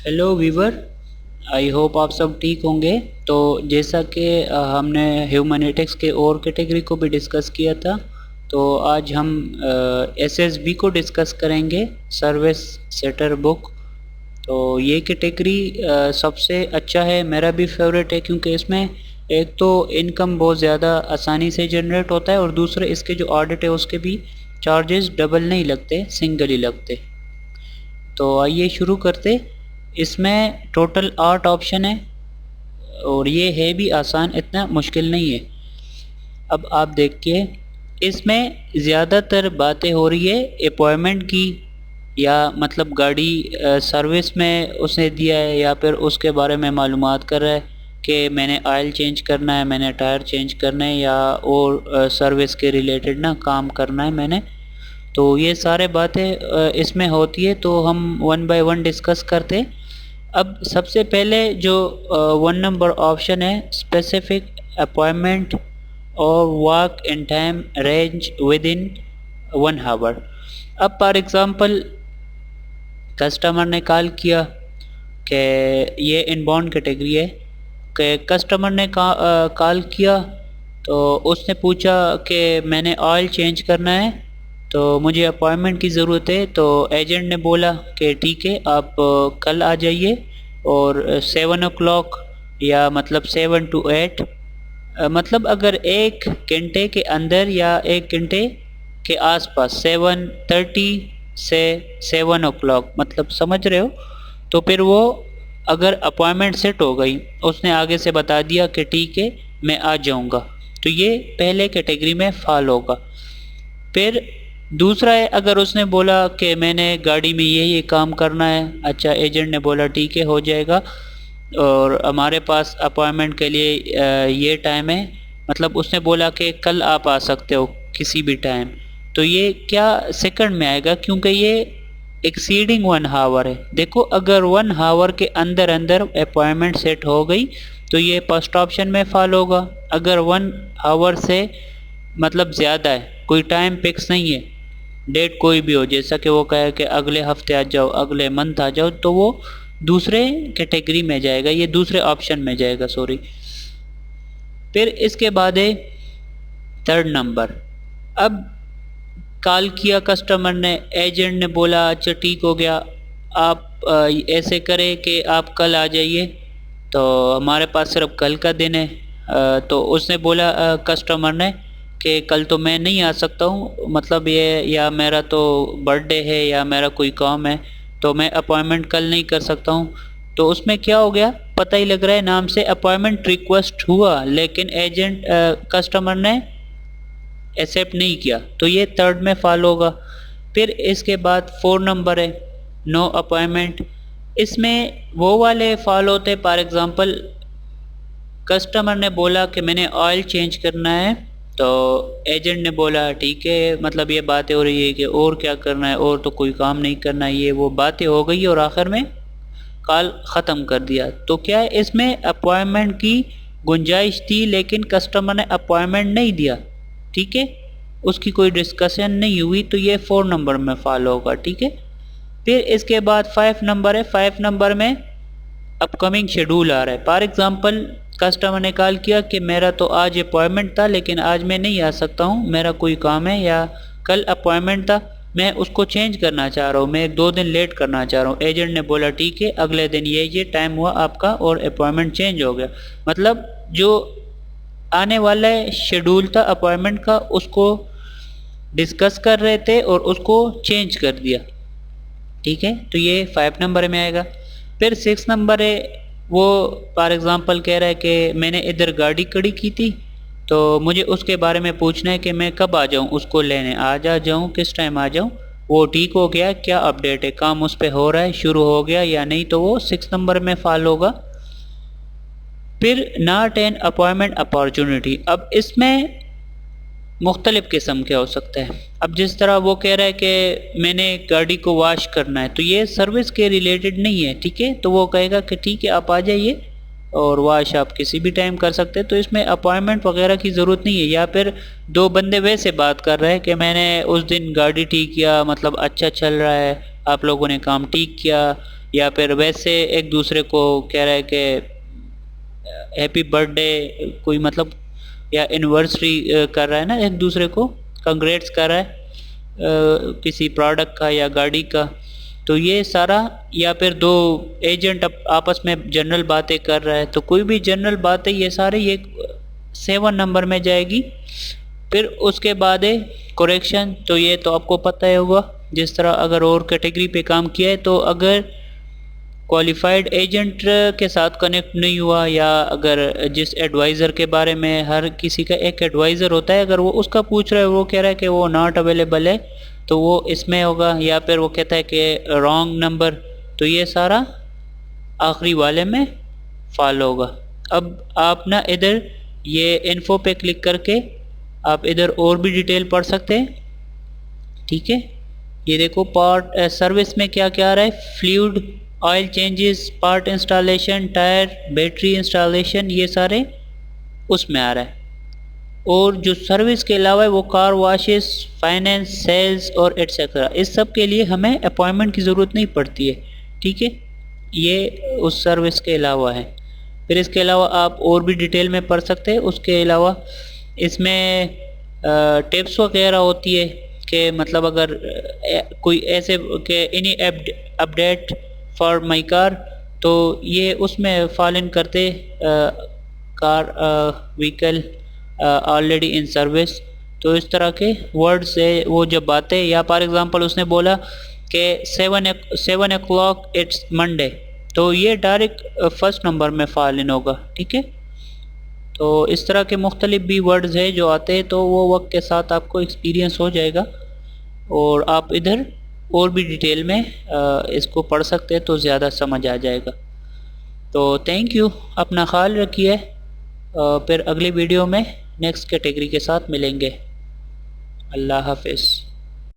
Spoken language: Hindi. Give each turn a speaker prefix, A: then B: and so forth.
A: Hello Weaver. आई होप आप सब ठीक होंगे। तो जैसा कि हमने ह्यूमैनिटिक्स के और कैटेगरी को भी डिस्कस किया था, तो आज हम एसएसबी को डिस्कस करेंगे, सर्विस सेटर बुक। तो ये कैटेगरी सबसे अच्छा है, मेरा भी फेवरेट है, क्योंकि इसमें एक तो इनकम बहुत ज़्यादा आसानी से जनरेट होता है और दूसरे इसके जो ऑडिट है उसके भी चार्जेस डबल नहीं लगते, सिंगल ही लगते। तो आइए शुरू करते। इसमें टोटल 8 ऑप्शन है और ये है भी आसान, इतना मुश्किल नहीं है। अब आप देखिए, इसमें ज़्यादातर बातें हो रही है अपॉइंटमेंट की, या मतलब गाड़ी सर्विस में उसने दिया है या फिर उसके बारे में मालूमात कर रहा है कि मैंने ऑयल चेंज करना है, मैंने टायर चेंज करना है, या और सर्विस के रिलेटेड ना काम करना है मैंने। तो ये सारे बातें इसमें होती है, तो हम वन बाय वन डिस्कस करते। अब सबसे पहले जो 1 नंबर ऑप्शन है, स्पेसिफिक अपॉइंटमेंट और work in time range within 1 hour. अब फॉर एग्ज़ाम्पल कस्टमर ने कॉल किया कि ये इनबाउंड कैटेगरी है, कि कस्टमर ने कॉल किया तो उसने पूछा कि मैंने ऑयल चेंज करना है, तो मुझे अपॉइंटमेंट की ज़रूरत है। तो एजेंट ने बोला कि ठीक है, आप कल आ जाइए और 7 o'clock, या मतलब 7 to 8, मतलब अगर 1 घंटे के अंदर या 1 घंटे के आसपास 7:30 से 7 o'clock, मतलब समझ रहे हो। तो फिर वो अगर अपॉइंटमेंट सेट हो गई, उसने आगे से बता दिया कि ठीक है मैं आ जाऊंगा, तो ये पहले कैटेगरी में फॉल होगा। फिर दूसरा है, अगर उसने बोला कि मैंने गाड़ी में ये काम करना है, अच्छा एजेंट ने बोला ठीक है हो जाएगा, और हमारे पास अपॉइंटमेंट के लिए ये टाइम है, मतलब उसने बोला कि कल आप आ सकते हो किसी भी टाइम, तो ये क्या सेकंड में आएगा, क्योंकि ये एक्सीडिंग 1 आवर है। देखो, अगर 1 आवर के अंदर अंदर अपॉइंटमेंट सेट हो गई तो ये फर्स्ट ऑप्शन में फॉल होगा। अगर 1 आवर से मतलब ज़्यादा है, कोई टाइम फिक्स नहीं है, डेट कोई भी हो, जैसा कि वो कहे कि अगले हफ्ते आ जाओ, अगले मंथ आ जाओ, तो वो दूसरे कैटेगरी में जाएगा, ये दूसरे ऑप्शन में जाएगा, सॉरी। फिर इसके बाद है 3rd नंबर। अब कॉल किया कस्टमर ने, एजेंट ने बोला अच्छा ठीक हो गया, आप ऐसे करें कि आप कल आ जाइए, तो हमारे पास सिर्फ कल का दिन है। तो उसने बोला कस्टमर ने कि कल तो मैं नहीं आ सकता हूँ, मतलब ये, या मेरा तो बर्थडे है या मेरा कोई काम है, तो मैं अपॉइंटमेंट कल नहीं कर सकता हूँ। तो उसमें क्या हो गया, पता ही लग रहा है नाम से, अपॉइंटमेंट रिक्वेस्ट हुआ लेकिन एजेंट कस्टमर ने एक्सेप्ट नहीं किया, तो ये थर्ड में फॉल होगा। फिर इसके बाद 4 नंबर है, नो अपॉइंटमेंट। इसमें वो वाले फॉल होते, फॉर एग्ज़ाम्पल कस्टमर ने बोला कि मैंने ऑयल चेंज करना है, तो एजेंट ने बोला ठीक है, मतलब ये बातें हो रही है कि और क्या करना है, और तो कोई काम नहीं करना है, ये वो बातें हो गई और आखिर में कॉल ख़त्म कर दिया। तो क्या है, इसमें अपॉइंटमेंट की गुंजाइश थी लेकिन कस्टमर ने अपॉइंटमेंट नहीं दिया, ठीक है, उसकी कोई डिस्कशन नहीं हुई, तो ये 4 नंबर में फॉल होगा, ठीक है। फिर इसके बाद 5 नंबर है, 5 नंबर में अपकमिंग शेड्यूल आ रहा है। फॉर एग्ज़ाम्पल कस्टमर ने कॉल किया कि मेरा तो आज अपॉइंटमेंट था लेकिन आज मैं नहीं आ सकता हूँ, मेरा कोई काम है, या कल अपॉइंटमेंट था, मैं उसको चेंज करना चाह रहा हूँ, मैं 2 दिन लेट करना चाह रहा हूँ। एजेंट ने बोला ठीक है, अगले दिन ये टाइम हुआ आपका और अपॉइंटमेंट चेंज हो गया, मतलब जो आने वाला शेड्यूल था अपॉइंटमेंट का, उसको डिस्कस कर रहे थे और उसको चेंज कर दिया, ठीक है। तो ये 5 नंबर में आएगा। फिर 6 नंबर है, वो फॉर एग्ज़ाम्पल कह रहा है कि मैंने इधर गाड़ी खड़ी की थी, तो मुझे उसके बारे में पूछना है कि मैं कब आ जाऊँ उसको लेने, आज आ जाऊँ, किस टाइम आ जाऊँ, वो ठीक हो गया, क्या अपडेट है, काम उस पर हो रहा है, शुरू हो गया या नहीं, तो वो 6 नंबर में फॉल होगा। फिर नॉट एन अपॉइंटमेंट अपॉर्चुनिटी। अब इसमें मुख्तलिफ़ किस्म के हो सकता है। अब जिस तरह वो कह रहा है कि मैंने गाड़ी को वॉश करना है, तो ये सर्विस के रिलेटेड नहीं है, ठीक है, तो वो कहेगा कि ठीक है आप आ जाइए और वॉश आप किसी भी टाइम कर सकते हैं, तो इसमें अपॉइंटमेंट वगैरह की ज़रूरत नहीं है। या फिर 2 बंदे वैसे बात कर रहे हैं कि मैंने उस दिन गाड़ी ठीक किया, मतलब अच्छा चल रहा है, आप लोगों ने काम ठीक किया, या फिर वैसे एक दूसरे को कह रहा है कि हैप्पी बर्थडे, कोई मतलब या एनिवर्सरी कर रहा है ना, एक दूसरे को कंग्रेट्स कर रहा है किसी प्रोडक्ट का या गाड़ी का, तो ये सारा, या फिर दो एजेंट आपस में जनरल बातें कर रहा है, तो कोई भी जनरल बातें ये सारे ये 7 नंबर में जाएगी। फिर उसके बाद है करेक्शन, तो ये तो आपको पता ही होगा, जिस तरह अगर और कैटेगरी पे काम किया है तो अगर क्वालिफाइड एजेंट के साथ कनेक्ट नहीं हुआ, या अगर जिस एडवाइज़र के बारे में, हर किसी का एक एडवाइज़र होता है, अगर वो उसका पूछ रहा है, वो कह रहा है कि वो नॉट अवेलेबल है, तो वो इसमें होगा, या फिर वो कहता है कि रॉन्ग नंबर, तो ये सारा आखिरी वाले में फॉलो होगा। अब आप ना इधर ये इन्फो पे क्लिक करके आप इधर और भी डिटेल पढ़ सकते हैं, ठीक है। ये देखो पार्ट सर्विस में क्या क्या आ रहा है, fluid, oil changes, part installation, tyre, battery installation, ये सारे उसमें आ रहा है। और जो सर्विस के अलावा है वो कार वॉशेस, फाइनेंस, सेल्स और एट्सेट्रा, इस सब के लिए हमें अपॉइंटमेंट की ज़रूरत नहीं पड़ती है, ठीक है। ये उस सर्विस के अलावा है। फिर इसके अलावा आप और भी डिटेल में पढ़ सकते हैं। उसके अलावा इसमें टिप्स वगैरह होती है कि मतलब अगर कोई ऐसे कि any update for my car, तो ये उसमें फॉल इन करते car vehicle already in service, तो इस तरह के वर्ड से वो जब बातें, या फॉर एग्ज़ाम्पल उसने बोला कि 7 o'clock इट्स मंडे, तो ये डायरेक्ट फर्स्ट नंबर में फॉल इन होगा, ठीक है। तो इस तरह के मुख्तलिफ भी वर्ड्स हैं जो आते हैं, तो वो वक्त के साथ आपको एक्सपीरियंस हो जाएगा और आप इधर और भी डिटेल में इसको पढ़ सकते हैं, तो ज़्यादा समझ आ जाएगा। तो थैंक यू, अपना ख्याल रखिए, फिर अगली वीडियो में नेक्स्ट कैटेगरी के साथ मिलेंगे। अल्लाह हाफिज़।